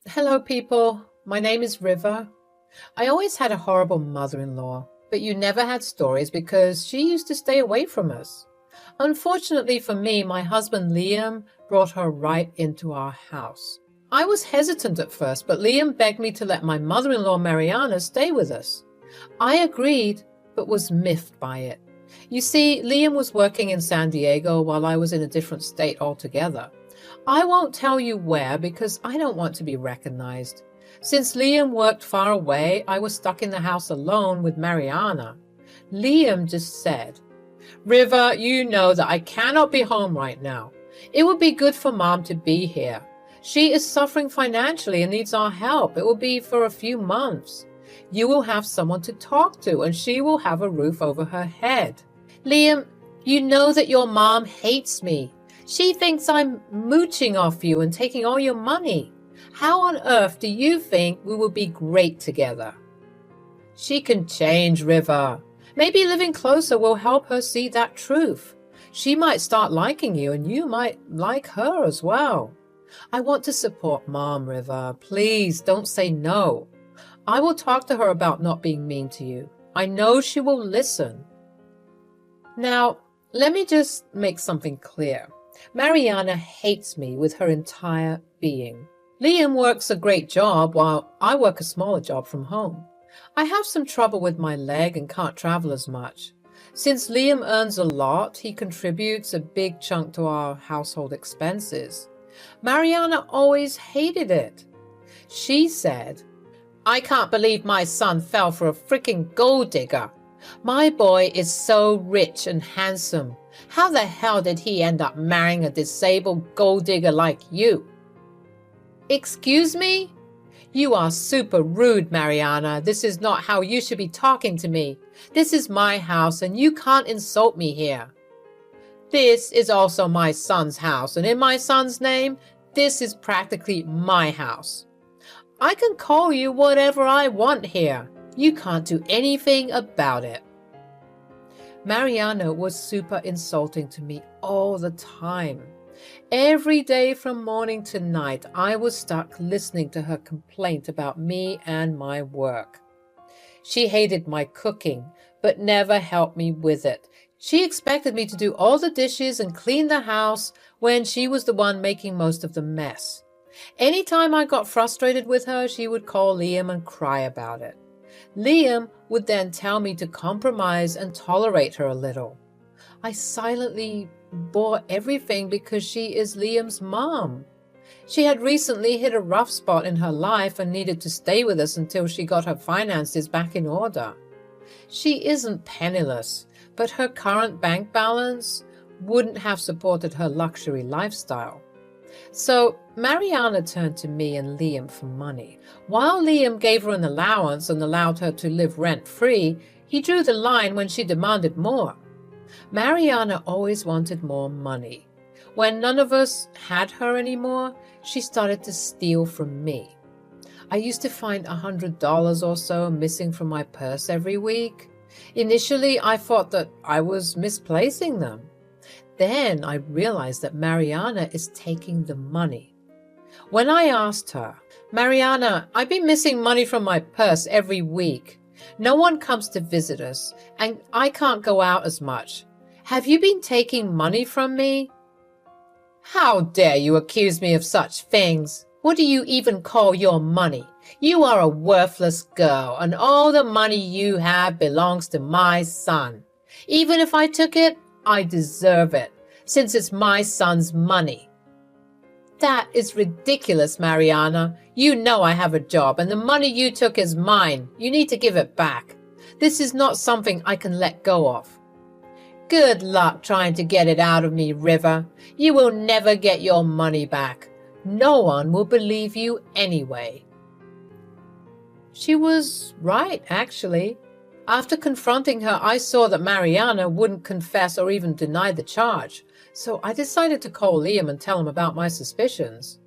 Hello, people. My name is River. I always had a horrible mother-in-law, but you never had stories because she used to stay away from us. Unfortunately for me, my husband Liam brought her right into our house. I was hesitant at first, but Liam begged me to let my mother-in-law Mariana stay with us. I agreed, but was miffed by it. You see, Liam was working in San Diego while I was in a different state altogether. I won't tell you where because I don't want to be recognized. Since Liam worked far away, I was stuck in the house alone with Mariana. Liam just said, River, you know that I cannot be home right now. It would be good for Mom to be here. She is suffering financially and needs our help. It will be for a few months. You will have someone to talk to and she will have a roof over her head. Liam, you know that your mom hates me. She thinks I'm mooching off you and taking all your money. How on earth do you think we will be great together? She can change, River. Maybe living closer will help her see that truth. She might start liking you and you might like her as well. I want to support Mom, River. Please don't say no. I will talk to her about not being mean to you. I know she will listen. Now, let me just make something clear. Mariana hates me with her entire being. Liam works a great job while I work a smaller job from home. I have some trouble with my leg and can't travel as much. Since Liam earns a lot, he contributes a big chunk to our household expenses. Mariana always hated it. She said, I can't believe my son fell for a freaking gold digger. My boy is so rich and handsome. How the hell did he end up marrying a disabled gold digger like you? Excuse me? You are super rude, Mariana. This is not how you should be talking to me. This is my house and you can't insult me here. This is also my son's house, and in my son's name, this is practically my house. I can call you whatever I want here. You can't do anything about it. Mariana was super insulting to me all the time. Every day from morning to night, I was stuck listening to her complaint about me and my work. She hated my cooking, but never helped me with it. She expected me to do all the dishes and clean the house when she was the one making most of the mess. Anytime I got frustrated with her, she would call Liam and cry about it. Liam would then tell me to compromise and tolerate her a little. I silently bore everything because she is Liam's mom. She had recently hit a rough spot in her life and needed to stay with us until she got her finances back in order. She isn't penniless, but her current bank balance wouldn't have supported her luxury lifestyle. So Mariana turned to me and Liam for money. While Liam gave her an allowance and allowed her to live rent-free, he drew the line when she demanded more. Mariana always wanted more money. When none of us had her anymore, she started to steal from me. I used to find $100 or so missing from my purse every week. Initially, I thought that I was misplacing them. Then I realized that Mariana is taking the money. When I asked her, Mariana, I've been missing money from my purse every week. No one comes to visit us, and I can't go out as much. Have you been taking money from me? How dare you accuse me of such things? What do you even call your money? You are a worthless girl, and all the money you have belongs to my son. Even if I took it, I deserve it, since it's my son's money. That is ridiculous, Mariana. You know I have a job, and the money you took is mine. You need to give it back. This is not something I can let go of. Good luck trying to get it out of me, River. You will never get your money back. No one will believe you anyway. She was right, actually. After confronting her, I saw that Mariana wouldn't confess or even deny the charge, so I decided to call Liam and tell him about my suspicions.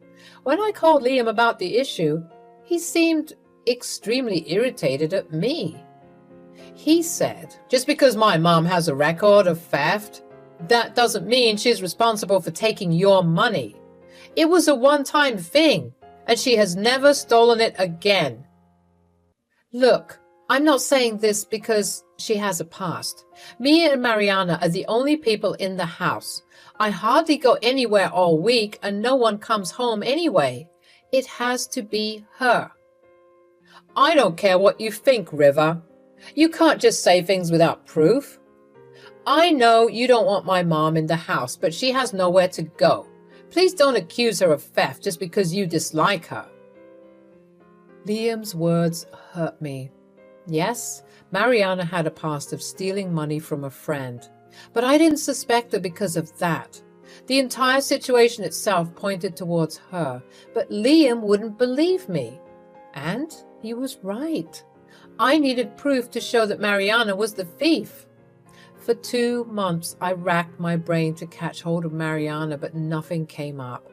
When I called Liam about the issue, he seemed extremely irritated at me. He said, just because my mom has a record of theft, that doesn't mean she's responsible for taking your money. It was a one-time thing. and she has never stolen it again. Look, I'm not saying this because she has a past. Me and Mariana are the only people in the house. I hardly go anywhere all week, and no one comes home anyway. It has to be her. I don't care what you think, River. You can't just say things without proof. I know you don't want my mom in the house, but she has nowhere to go. Please don't accuse her of theft just because you dislike her. Liam's words hurt me. Yes, Mariana had a past of stealing money from a friend, but I didn't suspect her because of that. The entire situation itself pointed towards her, but Liam wouldn't believe me. And he was right. I needed proof to show that Mariana was the thief. For 2 months, I racked my brain to catch hold of Mariana, but nothing came up.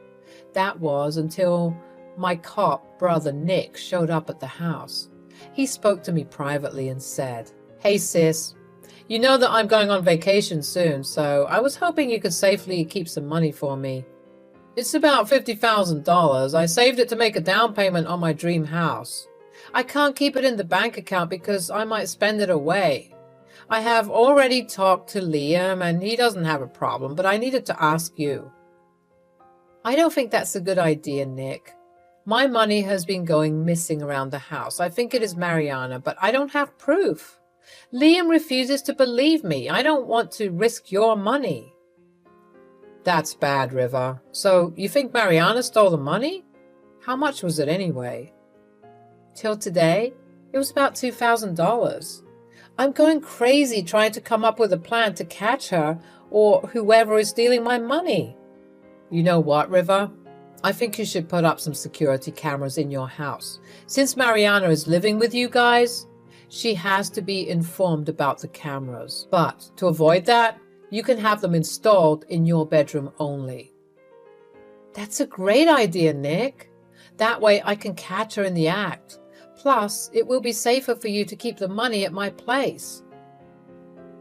That was until my cop brother Nick showed up at the house. He spoke to me privately and said, "Hey sis, you know that I'm going on vacation soon, so I was hoping you could safely keep some money for me. It's about $50,000. I saved it to make a down payment on my dream house. I can't keep it in the bank account because I might spend it away. I have already talked to Liam and he doesn't have a problem, but I needed to ask you." I don't think that's a good idea, Nick. My money has been going missing around the house. I think it is Mariana, but I don't have proof. Liam refuses to believe me. I don't want to risk your money. That's bad, River. So you think Mariana stole the money? How much was it anyway? Till today, it was about $2,000. I'm going crazy trying to come up with a plan to catch her or whoever is stealing my money. You know what, River? I think you should put up some security cameras in your house. Since Mariana is living with you guys, she has to be informed about the cameras. But to avoid that, you can have them installed in your bedroom only. That's a great idea, Nick. That way I can catch her in the act. Plus, it will be safer for you to keep the money at my place.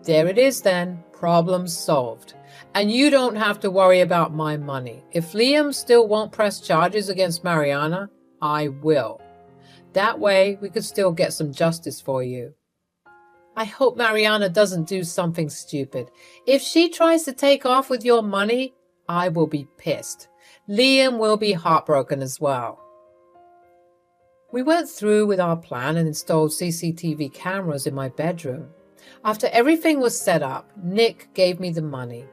There it is then. Problem solved. And you don't have to worry about my money. If Liam still won't press charges against Mariana, I will. That way, we could still get some justice for you. I hope Mariana doesn't do something stupid. If she tries to take off with your money, I will be pissed. Liam will be heartbroken as well. We went through with our plan and installed CCTV cameras in my bedroom. After everything was set up, Nick gave me the money.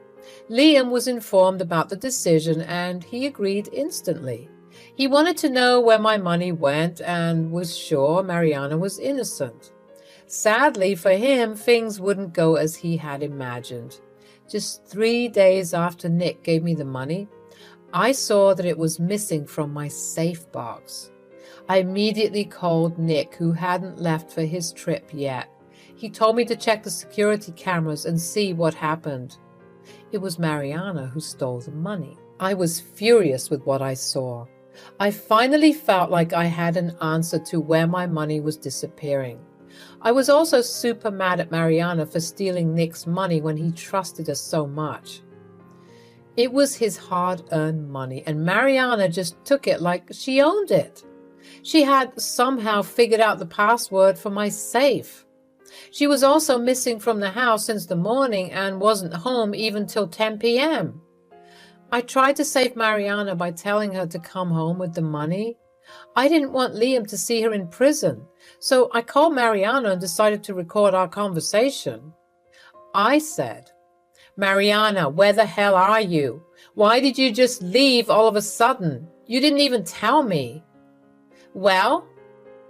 Liam was informed about the decision and he agreed instantly. He wanted to know where my money went and was sure Mariana was innocent. Sadly for him, things wouldn't go as he had imagined. Just 3 days after Nick gave me the money, I saw that it was missing from my safe box. I immediately called Nick, who hadn't left for his trip yet. He told me to check the security cameras and see what happened. It was Mariana who stole the money. I was furious with what I saw. I finally felt like I had an answer to where my money was disappearing. I was also super mad at Mariana for stealing Nick's money when he trusted us so much. It was his hard-earned money, and Mariana just took it like she owned it. She had somehow figured out the password for my safe. She was also missing from the house since the morning and wasn't home even till 10 p.m. I tried to save Mariana by telling her to come home with the money. I didn't want Liam to see her in prison, so I called Mariana and decided to record our conversation. I said, "Mariana, where the hell are you? Why did you just leave all of a sudden? You didn't even tell me." "Well,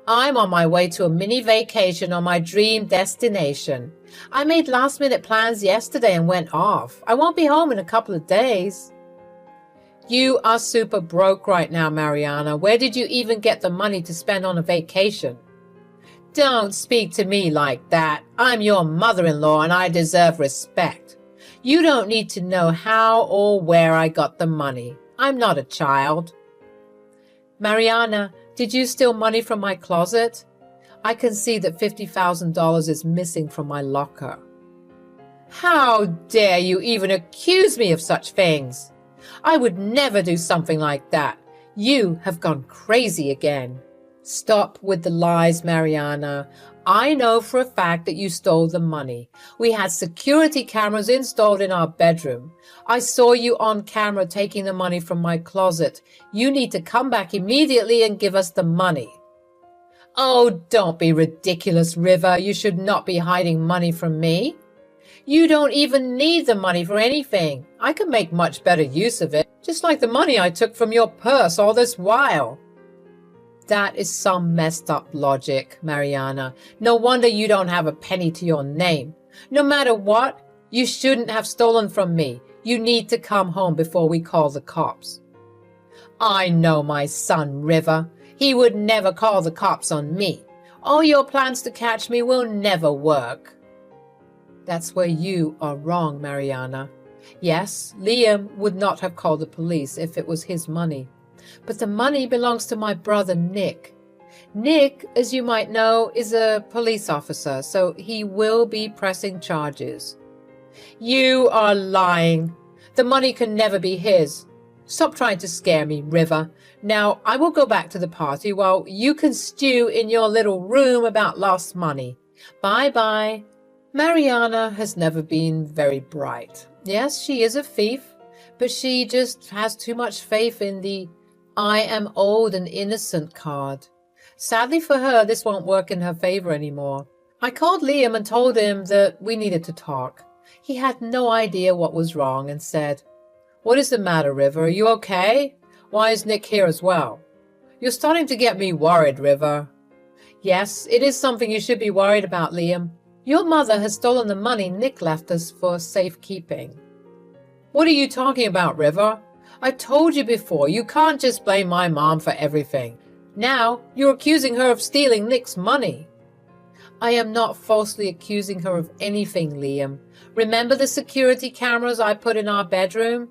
I'm on my way to a mini vacation on my dream destination. I made last-minute plans yesterday and went off. I won't be home in a couple of days." "You are super broke right now, Mariana. Where did you even get the money to spend on a vacation?" "Don't speak to me like that. I'm your mother-in-law and I deserve respect. You don't need to know how or where I got the money. I'm not a child." "Mariana, did you steal money from my closet? I can see that $50,000 is missing from my locker." "How dare you even accuse me of such things? I would never do something like that. You have gone crazy again. Stop with the lies, Mariana. I know for a fact that you stole the money. We had security cameras installed in our bedroom. I saw you on camera taking the money from my closet. You need to come back immediately and give us the money. Oh, don't be ridiculous, River. You should not be hiding money from me. You don't even need the money for anything. I could make much better use of it, just like the money I took from your purse all this while. That is some messed up logic, Mariana. No wonder you don't have a penny to your name. No matter what, you shouldn't have stolen from me. You need to come home before we call the cops. I know my son, River. He would never call the cops on me. All your plans to catch me will never work. That's where you are wrong, Mariana. Yes, Liam would not have called the police if it was his money. But the money belongs to my brother Nick. Nick, as you might know, is a police officer, so he will be pressing charges. You are lying. The money can never be his. Stop trying to scare me, River. Now, I will go back to the party while you can stew in your little room about lost money. Bye-bye. Mariana has never been very bright. Yes, she is a thief, but she just has too much faith in the I am old and innocent card. Sadly for her, this won't work in her favor anymore. I called Liam and told him that we needed to talk. He had no idea what was wrong and said, "What is the matter, River? Are you okay? Why is Nick here as well?" "You're starting to get me worried, River." "Yes, it is something you should be worried about, Liam. Your mother has stolen the money Nick left us for safekeeping." "What are you talking about, River? I told you before, you can't just blame my mom for everything. Now you're accusing her of stealing Nick's money." "I am not falsely accusing her of anything, Liam. Remember the security cameras I put in our bedroom?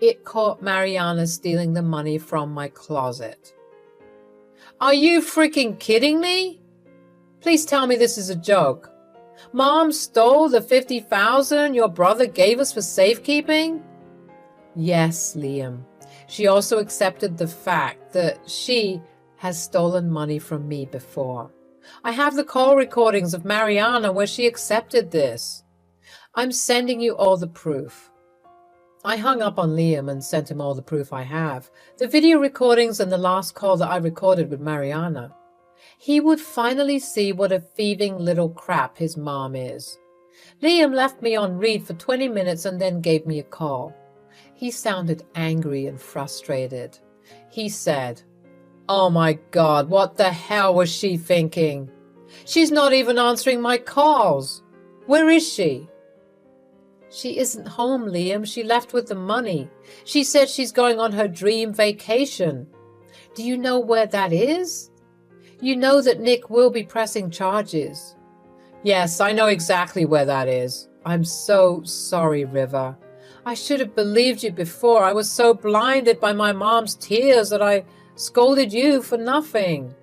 It caught Mariana stealing the money from my closet." "Are you freaking kidding me? Please tell me this is a joke. Mom stole the $50,000 your brother gave us for safekeeping?" "Yes, Liam. She also accepted the fact that she has stolen money from me before. I have the call recordings of Mariana where she accepted this. I'm sending you all the proof." I hung up on Liam and sent him all the proof I have, the video recordings and the last call that I recorded with Mariana. He would finally see what a thieving little crap his mom is. Liam left me on read for 20 minutes and then gave me a call. He sounded angry and frustrated. He said, "Oh my God, what the hell was she thinking? She's not even answering my calls. Where is she?" "She isn't home, Liam. She left with the money. She said she's going on her dream vacation. Do you know where that is? You know that Nick will be pressing charges." "Yes, I know exactly where that is. I'm so sorry, River. I should have believed you before. I was so blinded by my mom's tears that I scolded you for nothing."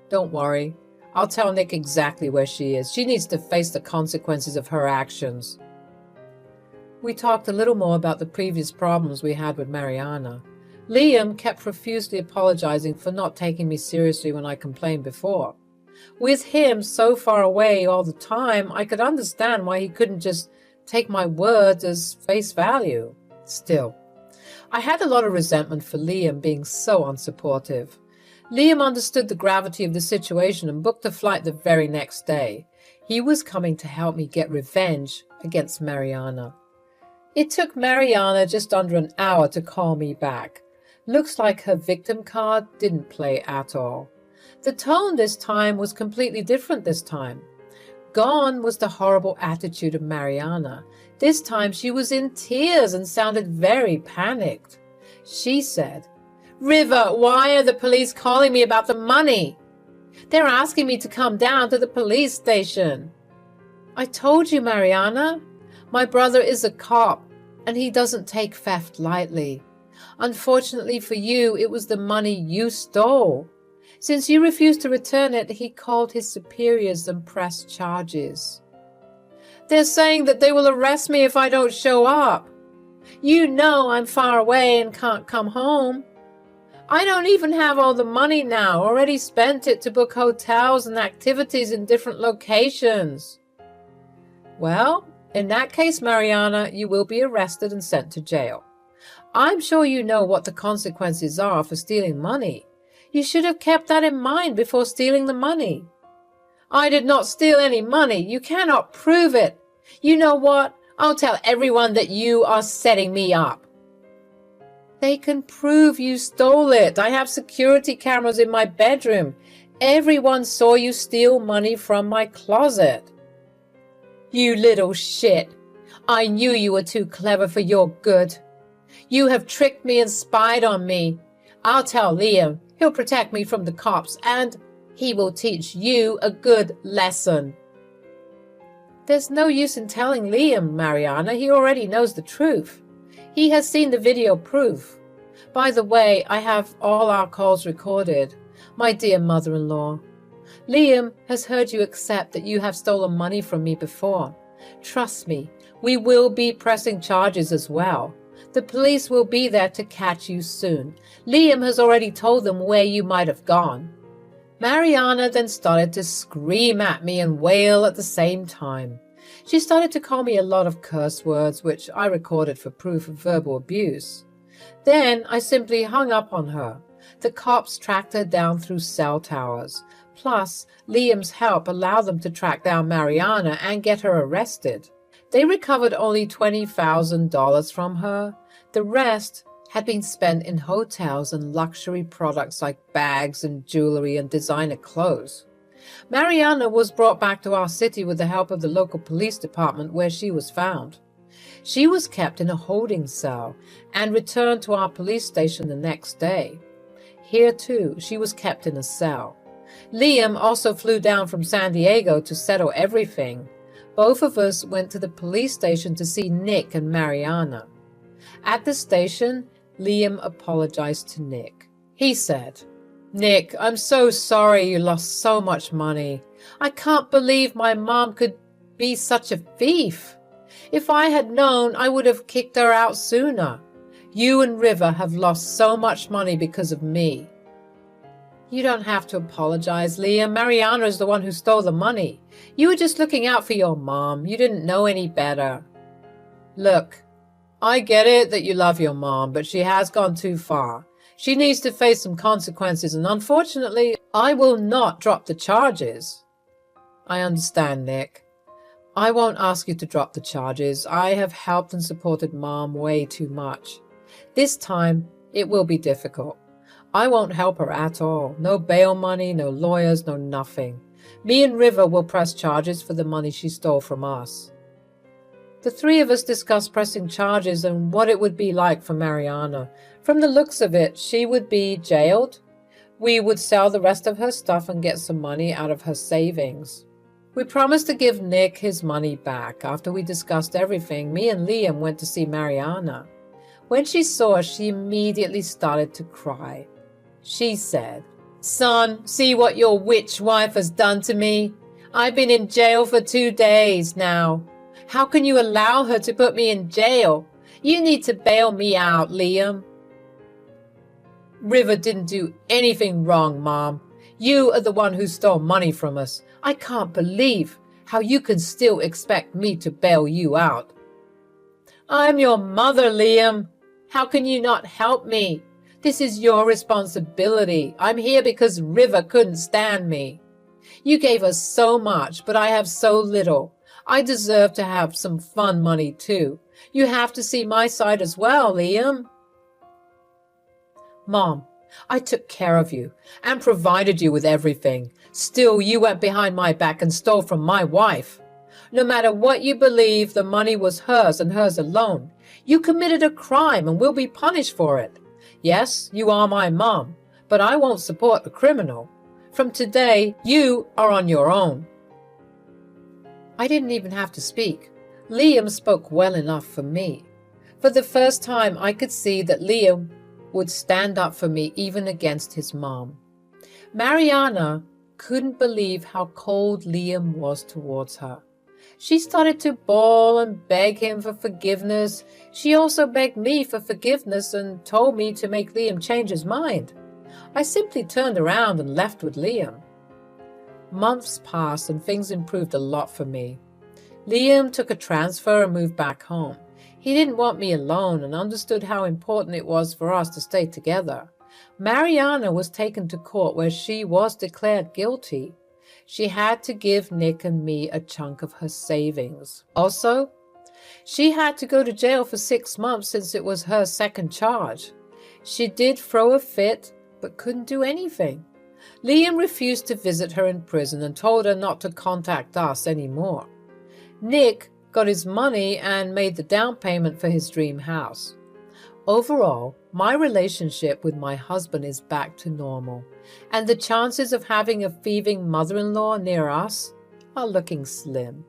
"Don't worry. I'll tell Nick exactly where she is. She needs to face the consequences of her actions." We talked a little more about the previous problems we had with Mariana. Liam kept profusely apologizing for not taking me seriously when I complained before. With him so far away all the time, I could understand why he couldn't just take my words as face value. Still, I had a lot of resentment for Liam being so unsupportive. Liam understood the gravity of the situation and booked a flight the very next day. He was coming to help me get revenge against Mariana. It took Mariana just under an hour to call me back. Looks like her victim card didn't play at all. The tone this time was completely different this time. Gone was the horrible attitude of Mariana. This time she was in tears and sounded very panicked. She said, "River, why are the police calling me about the money? They're asking me to come down to the police station." "I told you, Mariana. My brother is a cop, and he doesn't take theft lightly. Unfortunately for you, it was the money you stole. Since you refused to return it, he called his superiors and pressed charges. They're saying that they will arrest me if I don't show up. You know I'm far away and can't come home. I don't even have all the money now. Already spent it to book hotels and activities in different locations. Well, in that case, Mariana, you will be arrested and sent to jail. I'm sure you know what the consequences are for stealing money. You should have kept that in mind before stealing the money. I did not steal any money. You cannot prove it. You know what? I'll tell everyone that you are setting me up. They can prove you stole it. I have security cameras in my bedroom. Everyone saw you steal money from my closet. You little shit. I knew you were too clever for your good. You have tricked me and spied on me. I'll tell Liam. He'll protect me from the cops, and he will teach you a good lesson. There's no use in telling Liam, Mariana. He already knows the truth. He has seen the video proof. By the way, I have all our calls recorded. My dear mother-in-law, Liam has heard you accept that you have stolen money from me before. Trust me, we will be pressing charges as well. The police will be there to catch you soon. Liam has already told them where you might have gone. Mariana then started to scream at me and wail at the same time. She started to call me a lot of curse words, which I recorded for proof of verbal abuse. Then I simply hung up on her. The cops tracked her down through cell towers. Plus, Liam's help allowed them to track down Mariana and get her arrested. They recovered only $20,000 from her. The rest had been spent in hotels and luxury products like bags and jewelry and designer clothes. Mariana was brought back to our city with the help of the local police department where she was found. She was kept in a holding cell and returned to our police station the next day. Here too, she was kept in a cell. Liam also flew down from San Diego to settle everything. Both of us went to the police station to see Nick and Mariana. At the station, Liam apologized to Nick. He said, "Nick, I'm so sorry you lost so much money. I can't believe my mom could be such a thief. If I had known, I would have kicked her out sooner. You and River have lost so much money because of me." You don't have to apologize, Liam. Mariana is the one who stole the money. You were just looking out for your mom. You didn't know any better. Look, I get it that you love your mom, but she has gone too far. She needs to face some consequences, and unfortunately, I will not drop the charges. I understand, Nick. I won't ask you to drop the charges. I have helped and supported Mom way too much. This time, it will be difficult. I won't help her at all. No bail money, no lawyers, no nothing. Me and River will press charges for the money she stole from us. The three of us discussed pressing charges and what it would be like for Mariana. From the looks of it, she would be jailed. We would sell the rest of her stuff and get some money out of her savings. We promised to give Nick his money back. After we discussed everything, me and Liam went to see Mariana. When she saw us, she immediately started to cry. She said, "Son, see what your witch wife has done to me? I've been in jail for 2 days now. How can you allow her to put me in jail? You need to bail me out, Liam." "River didn't do anything wrong, Mom. You are the one who stole money from us. I can't believe how you can still expect me to bail you out." "I'm your mother, Liam. How can you not help me? This is your responsibility. I'm here because River couldn't stand me. You gave us so much, but I have so little. I deserve to have some fun money too. You have to see my side as well, Liam." "Mom, I took care of you and provided you with everything. Still, you went behind my back and stole from my wife. No matter what you believe, the money was hers and hers alone. You committed a crime and will be punished for it. Yes, you are my mom, but I won't support a criminal. From today, you are on your own." I didn't even have to speak. Liam spoke well enough for me. For the first time, I could see that Liam would stand up for me even against his mom. Mariana couldn't believe how cold Liam was towards her. She started to bawl and beg him for forgiveness. She also begged me for forgiveness and told me to make Liam change his mind. I simply turned around and left with Liam. Months passed and things improved a lot for me. Liam took a transfer and moved back home. He didn't want me alone and understood how important it was for us to stay together. Mariana was taken to court where she was declared guilty. She had to give Nick and me a chunk of her savings. Also, she had to go to jail for 6 months since it was her second charge. She did throw a fit, but couldn't do anything. Liam refused to visit her in prison and told her not to contact us anymore. Nick got his money and made the down payment for his dream house. Overall, my relationship with my husband is back to normal, and the chances of having a thieving mother-in-law near us are looking slim.